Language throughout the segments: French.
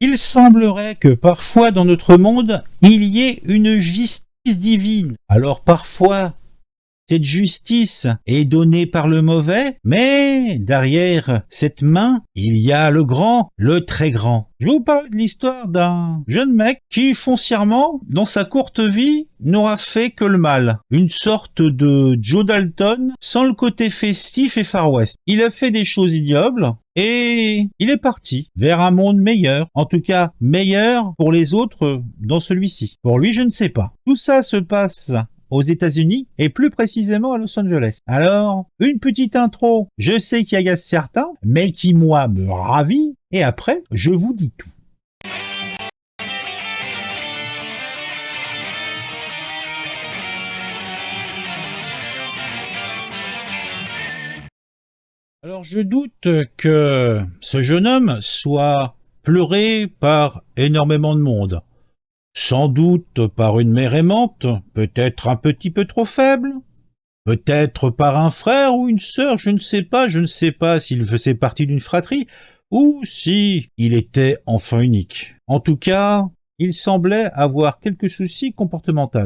Il semblerait que parfois dans notre monde, il y ait une justice divine. Alors parfois, cette justice est donnée par le mauvais, mais derrière cette main, il y a le grand, le très grand. Je vais vous parler de l'histoire d'un jeune mec qui, foncièrement, dans sa courte vie, n'aura fait que le mal. Une sorte de Joe Dalton, sans le côté festif et Far West. Il a fait des choses ignobles, et il est parti vers un monde meilleur. En tout cas, meilleur pour les autres dans celui-ci. Pour lui, je ne sais pas. Tout ça se passe aux États-Unis et plus précisément à Los Angeles. Alors, une petite intro, je sais qu'il agace certains, mais qui moi me ravit, et après, je vous dis tout. Alors je doute que ce jeune homme soit pleuré par énormément de monde. Sans doute par une mère aimante, peut-être un petit peu trop faible, peut-être par un frère ou une sœur, je ne sais pas s'il faisait partie d'une fratrie, ou si il était enfant unique. En tout cas, il semblait avoir quelques soucis comportementaux.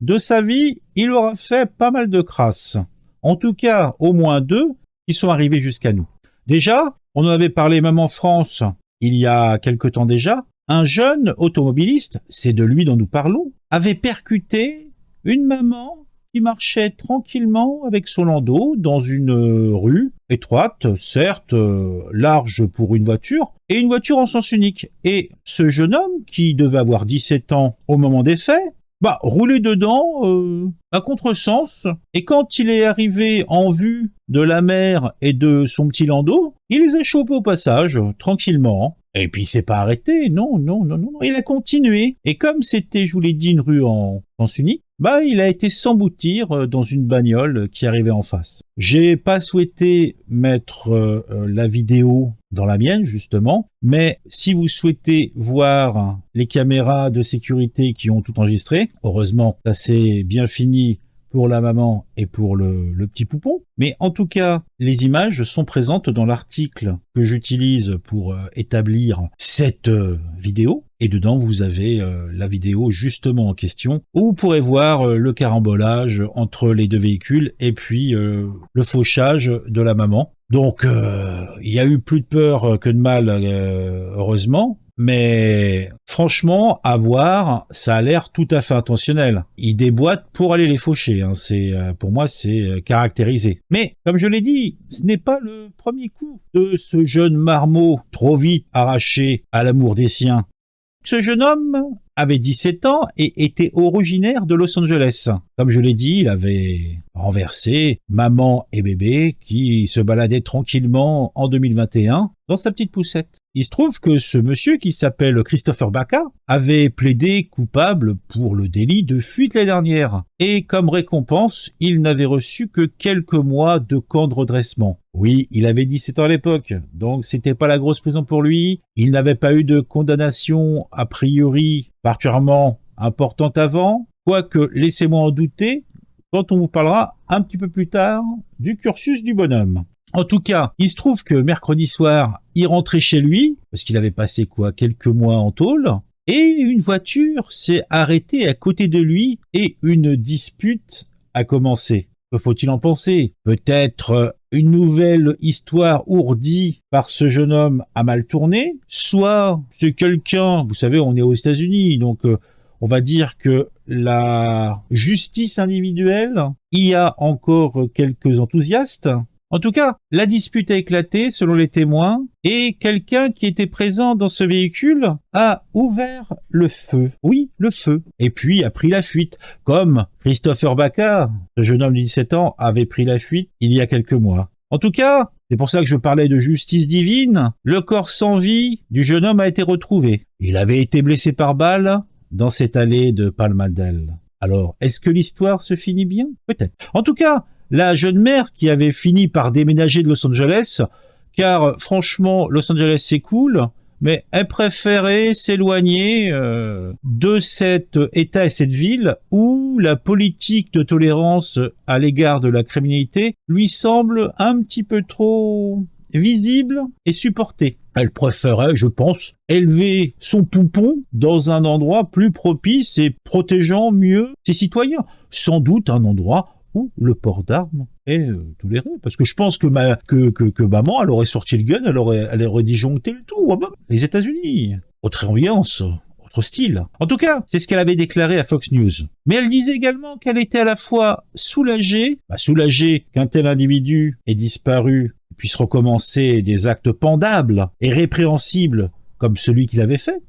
De sa vie, il aura fait pas mal de crasses. En tout cas, au moins 2 qui sont arrivés jusqu'à nous. Déjà, on en avait parlé même en France, il y a quelque temps déjà, un jeune automobiliste, c'est de lui dont nous parlons, avait percuté une maman qui marchait tranquillement avec son landau dans une rue étroite, certes large pour une voiture, et une voiture en sens unique. Et ce jeune homme, qui devait avoir 17 ans au moment des faits, roulait dedans à contresens, et quand il est arrivé en vue de la mer et de son petit landau, il les a chopés au passage, tranquillement. Et puis il s'est pas arrêté, non, il a continué. Et comme c'était, je vous l'ai dit, une rue en sens unique, il a été s'emboutir dans une bagnole qui arrivait en face. J'ai pas souhaité mettre la vidéo dans la mienne, justement, mais si vous souhaitez voir les caméras de sécurité qui ont tout enregistré, heureusement, ça s'est bien fini pour la maman et pour le petit poupon. Mais en tout cas, les images sont présentes dans l'article que j'utilise pour établir cette vidéo. Et dedans, vous avez la vidéo justement en question, où vous pourrez voir le carambolage entre les 2 véhicules et puis le fauchage de la maman. Donc, il y a eu plus de peur que de mal, heureusement. Mais franchement, à voir, ça a l'air tout à fait intentionnel. Ils déboîtent pour aller les faucher. Pour moi, c'est caractérisé. Mais, comme je l'ai dit, ce n'est pas le premier coup de ce jeune marmot trop vite arraché à l'amour des siens. Ce jeune homme avait 17 ans et était originaire de Los Angeles. Comme je l'ai dit, il avait renversé maman et bébé qui se baladaient tranquillement en 2021 dans sa petite poussette. Il se trouve que ce monsieur qui s'appelle Christopher Baca avait plaidé coupable pour le délit de fuite l'année dernière. Et comme récompense, il n'avait reçu que quelques mois de camp de redressement. Oui, il avait 17 ans à l'époque, donc c'était pas la grosse prison pour lui. Il n'avait pas eu de condamnation a priori particulièrement importante avant. Quoique, laissez-moi en douter quand on vous parlera un petit peu plus tard du cursus du bonhomme. En tout cas, il se trouve que mercredi soir, il rentrait chez lui, parce qu'il avait passé quelques mois en tôle, et une voiture s'est arrêtée à côté de lui et une dispute a commencé. Que faut-il en penser? Peut-être une nouvelle histoire ourdie par ce jeune homme a mal tourné, soit c'est quelqu'un, vous savez, on est aux États-Unis, donc on va dire que la justice individuelle y a encore quelques enthousiastes. En tout cas, la dispute a éclaté selon les témoins et quelqu'un qui était présent dans ce véhicule a ouvert le feu. Oui, le feu. Et puis a pris la fuite, comme Christopher Baca, ce jeune homme de 17 ans, avait pris la fuite il y a quelques mois. En tout cas, c'est pour ça que je parlais de justice divine, le corps sans vie du jeune homme a été retrouvé. Il avait été blessé par balle dans cette allée de Palmadel. Alors, est-ce que l'histoire se finit bien? Peut-être. En tout cas, la jeune mère qui avait fini par déménager de Los Angeles, car franchement, Los Angeles c'est cool, mais elle préférait s'éloigner de cet état et cette ville où la politique de tolérance à l'égard de la criminalité lui semble un petit peu trop visible et supportée. Elle préférait, je pense, élever son poupon dans un endroit plus propice et protégeant mieux ses citoyens. Sans doute un endroit où le port d'armes est toléré. Parce que je pense que maman, elle aurait sorti le gun, elle aurait disjoncté le tout. Ah bah, les États-Unis, autre ambiance, autre style. En tout cas, c'est ce qu'elle avait déclaré à Fox News. Mais elle disait également qu'elle était à la fois soulagée qu'un tel individu ait disparu, puisse recommencer des actes pendables et répréhensibles comme celui qu'il avait fait,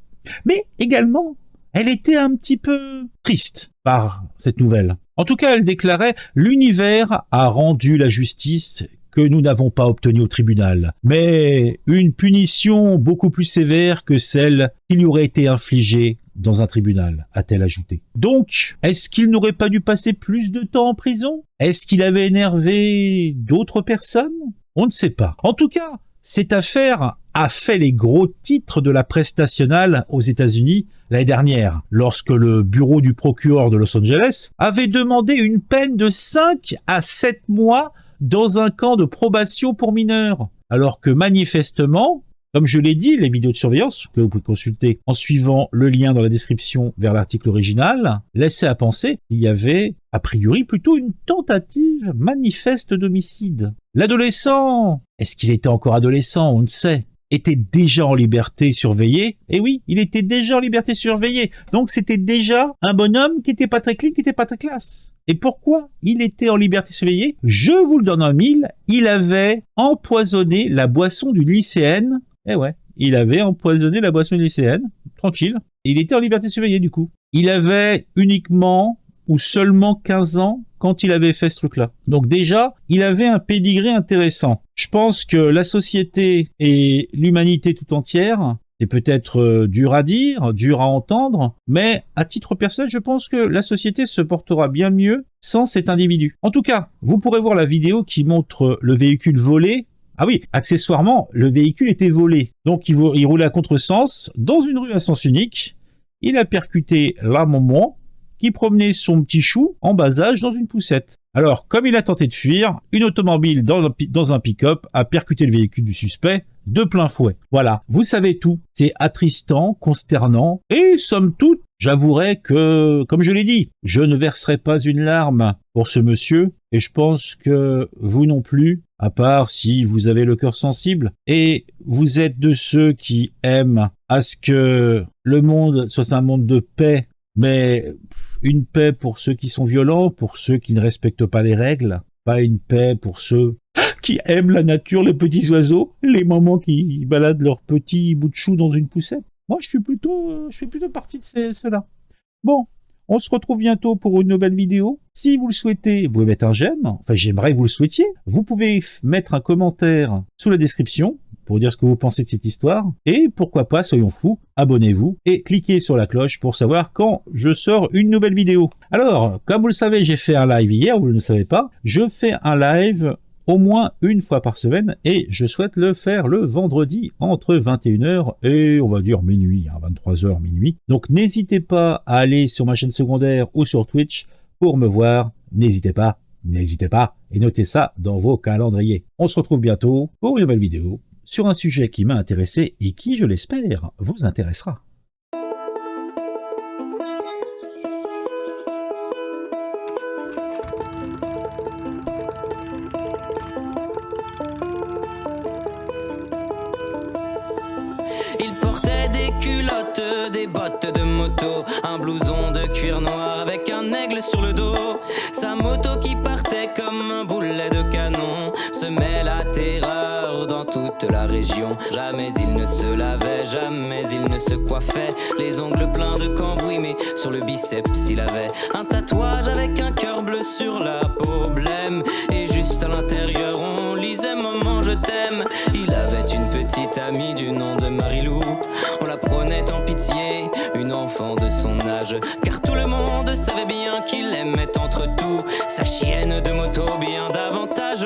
mais également, elle était un petit peu triste par cette nouvelle. En tout cas, elle déclarait « L'univers a rendu la justice que nous n'avons pas obtenue au tribunal, mais une punition beaucoup plus sévère que celle qui lui aurait été infligée dans un tribunal », a-t-elle ajouté. Donc, est-ce qu'il n'aurait pas dû passer plus de temps en prison? Est-ce qu'il avait énervé d'autres personnes? On ne sait pas. En tout cas, cette affaire a fait les gros titres de la presse nationale aux États-Unis l'année dernière, lorsque le bureau du procureur de Los Angeles avait demandé une peine de 5 à 7 mois dans un camp de probation pour mineurs. Alors que manifestement, comme je l'ai dit, les vidéos de surveillance, que vous pouvez consulter en suivant le lien dans la description vers l'article original, laissaient à penser qu'il y avait, a priori, plutôt une tentative manifeste d'homicide. L'adolescent, est-ce qu'il était encore adolescent? On ne sait. Était déjà en liberté surveillée. Et oui, il était déjà en liberté surveillée. Donc c'était déjà un bonhomme qui était pas très clean, qui était pas très classe. Et pourquoi il était en liberté surveillée? Je vous le donne en mille, il avait empoisonné la boisson d'une lycéenne. Eh ouais, il avait empoisonné la boisson d'une lycéenne, tranquille. Et il était en liberté surveillée du coup. Il avait uniquement ou seulement 15 ans quand il avait fait ce truc-là. Donc déjà, il avait un pédigré intéressant. Je pense que la société et l'humanité tout entière, c'est peut-être dur à dire, dur à entendre, mais à titre personnel, je pense que la société se portera bien mieux sans cet individu. En tout cas, vous pourrez voir la vidéo qui montre le véhicule volé. Ah oui, accessoirement, le véhicule était volé. Donc il roulait à contresens dans une rue à sens unique. Il a percuté la maman qui promenait son petit chou en bas âge dans une poussette. Alors, comme il a tenté de fuir, une automobile dans un pick-up a percuté le véhicule du suspect de plein fouet. Voilà, vous savez tout. C'est attristant, consternant, et somme toute, j'avouerai que, comme je l'ai dit, je ne verserai pas une larme pour ce monsieur, et je pense que vous non plus, à part si vous avez le cœur sensible, et vous êtes de ceux qui aiment à ce que le monde soit un monde de paix, mais une paix pour ceux qui sont violents, pour ceux qui ne respectent pas les règles, pas une paix pour ceux qui aiment la nature, les petits oiseaux, les mamans qui baladent leurs petits bouts de chou dans une poussette. Moi, je fais plutôt partie de ceux-là. Bon, on se retrouve bientôt pour une nouvelle vidéo. Si vous le souhaitez, vous pouvez mettre un j'aime. Enfin, j'aimerais que vous le souhaitiez. Vous pouvez mettre un commentaire sous la description pour dire ce que vous pensez de cette histoire. Et pourquoi pas, soyons fous, abonnez-vous et cliquez sur la cloche pour savoir quand je sors une nouvelle vidéo. Alors, comme vous le savez, j'ai fait un live hier, vous ne le savez pas. Je fais un live au moins une fois par semaine et je souhaite le faire le vendredi entre 21h et on va dire minuit, 23h, minuit. Donc n'hésitez pas à aller sur ma chaîne secondaire ou sur Twitch pour me voir. N'hésitez pas et notez ça dans vos calendriers. On se retrouve bientôt pour une nouvelle vidéo sur un sujet qui m'a intéressé et qui, je l'espère, vous intéressera. Il portait des culottes, des bottes de moto, un blouson de cuir noir avec un aigle sur le dos. Sa moto qui partait comme un boulet de canon semait la terreur dans toute la région. Jamais il ne se lavait, jamais il ne se coiffait, les ongles pleins de cambouis, mais sur le biceps il avait un tatouage avec un cœur bleu sur la peau blême. Et juste à l'intérieur on lisait maman je t'aime. Il avait une petite amie du nom de Marilou. On la prenait en pitié, une enfant de son âge, car tout le monde savait bien qu'il aimait entre tout sa chienne de moto bien davantage.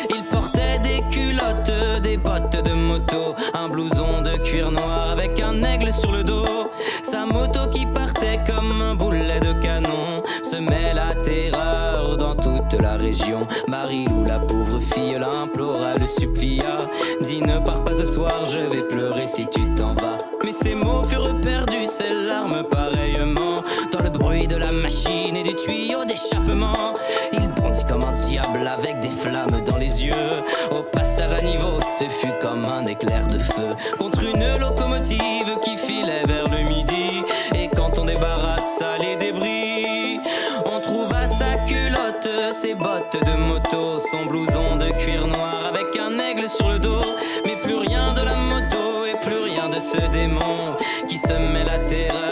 Il portait des culottes, des bottes de moto, un blouson de cuir noir avec un aigle sur le dos. Sa moto qui partait comme un boulet de canon semait la terreur dans toute la région. Marilou, la pauvre fille, que l'implora, le supplia. Dis ne pars pas ce soir, je vais pleurer si tu t'en vas. Mais ces mots furent perdus, ces larmes pareillement, dans le bruit de la machine et du tuyau d'échappement. Il bondit comme un diable avec des flammes dans les yeux. Au passage à niveau, ce fut comme un éclair de feu contre une locomotive qui filait vers le midi. Et quand on débarrassa les débris, on trouva sa culotte, ses bottes de moto, son blouson de cuir noir avec un aigle sur le dos. Mais plus rien de la moto et plus rien de ce démon qui semait la terreur